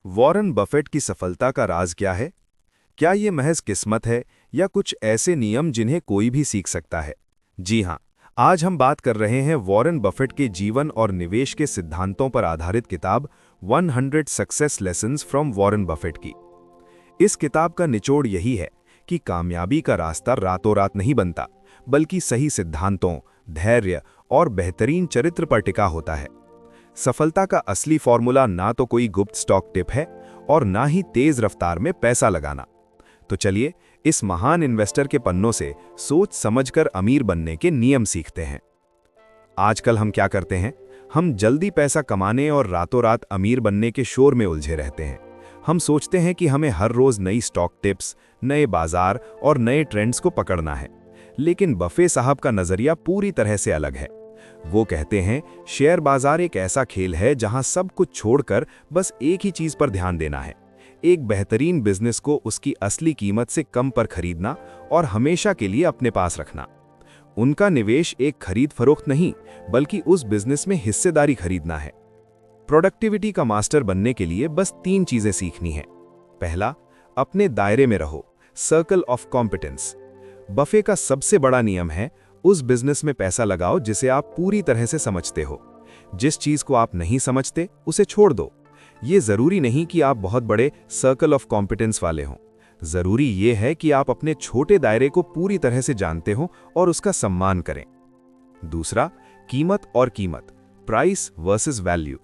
Warren Buffett की सफलता का राज क्या है? क्या ये महज किस्मत है या कुछ ऐसे नियम जिन्हें कोई भी सीख सकता है? जी हाँ, आज हम बात कर रहे हैं वॉरेन बफेट के जीवन और निवेश के सिद्धांतों पर आधारित किताब 100 success lessons from Warren Buffett की। इस किताब का निचोड़ यही है कि कामयाबी का रास्ता रातों रात नहीं बनता, बल्कि सही सिद्धांतों, धैर्य और बेहतरीन चरित्र पर टिका होता है। सफलता का असली फॉर्मूला ना तो कोई गुप्त स्टॉक टिप है और ना ही तेज रफ्तार में पैसा लगाना। तो चलिए इस महान इन्वेस्टर के पन्नों से सोच समझकर अमीर बनने के नियम सीखते हैं। आजकल हम क्या करते हैं? हम जल्दी पैसा कमाने और रातों रात अमीर बनने के शोर में उलझे रहते हैं। हम सोचते हैं कि हमें हर रोज नई स्टॉक टिप्स, नए बाजार और नए ट्रेंड्स को पकड़ना है। लेकिन बफे साहब का नजरिया पूरी तरह से अलग है। वो कहते हैं, शेयर बाजार एक ऐसा खेल है जहां सब कुछ छोड़कर बस एक ही चीज पर ध्यान देना है, एक बेहतरीन बिजनेस को उसकी असली कीमत से कम पर खरीदना और हमेशा के लिए अपने पास रखना। उनका निवेश एक खरीद फरोख्त नहीं, बल्कि उस बिजनेस में हिस्सेदारी खरीदना है। प्रोडक्टिविटी का मास्टर बनने के लिए बस 3 चीजें सीखनी है। पहला, अपने दायरे में रहो, सर्कल ऑफ कॉम्पिटेंस। बफे का सबसे बड़ा नियम है, उस बिजनेस में पैसा लगाओ जिसे आप पूरी तरह से समझते हो। जिस चीज को आप नहीं समझते उसे छोड़ दो। ये जरूरी नहीं कि आप बहुत बड़े सर्कल ऑफ कॉम्पिटेंस वाले हों। जरूरी ये है कि आप अपने छोटे दायरे को पूरी तरह से जानते हो और उसका सम्मान करें। दूसरा, कीमत और कीमत, प्राइस वर्सेस वैल्यू।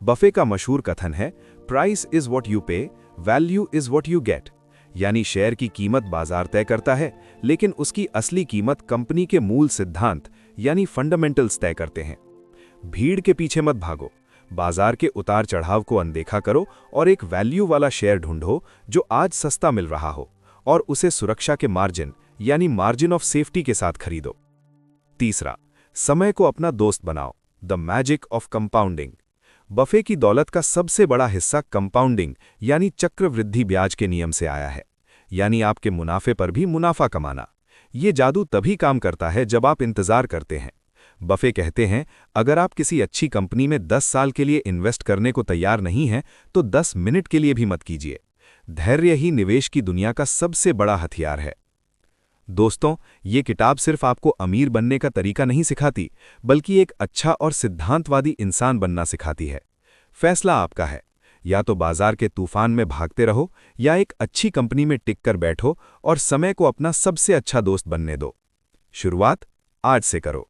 बफे का मशहूर कथन है, प्राइस इज व्हाट यू पे, value is what you get. यानी शेयर की कीमत बाजार तय करता है, लेकिन उसकी असली कीमत कंपनी के मूल सिद्धांत यानी फंडामेंटल्स तय करते हैं। भीड़ के पीछे मत भागो, बाजार के उतार चढ़ाव को अनदेखा करो और एक वैल्यू वाला शेयर ढूंढो जो आज सस्ता मिल रहा हो, और उसे सुरक्षा के मार्जिन यानी मार्जिन ऑफ सेफ्टी के साथ खरीदो। तीसरा, समय को अपना दोस्त बनाओ, the magic of compounding. Buffett की दौलत का सबसे बड़ा हिस्सा कंपाउंडिंग यानी चक्रवृद्धि ब्याज के नियम से आया है, यानी आपके मुनाफे पर भी मुनाफा कमाना। ये जादू तभी काम करता है जब आप इंतजार करते हैं। बफे कहते हैं, अगर आप किसी अच्छी कंपनी में 10 साल के लिए इन्वेस्ट करने को तैयार नहीं हैं, तो 10 मिनट के लिए भी मत कीजिए। धैर्य ही निवेश की दुनिया का सबसे बड़ा हथियार है। दोस्तों, ये किताब सिर्फ आपको अमीर बनने का तरीका नहीं सिखाती, बल्कि एक अच्छा और सिद्धांतवादी इंसान बनना सिखाती है। फैसला आपका है, या तो बाजार के तूफान में भागते रहो या एक अच्छी कंपनी में टिक कर बैठो और समय को अपना सबसे अच्छा दोस्त बनने दो। शुरुआत आज से करो।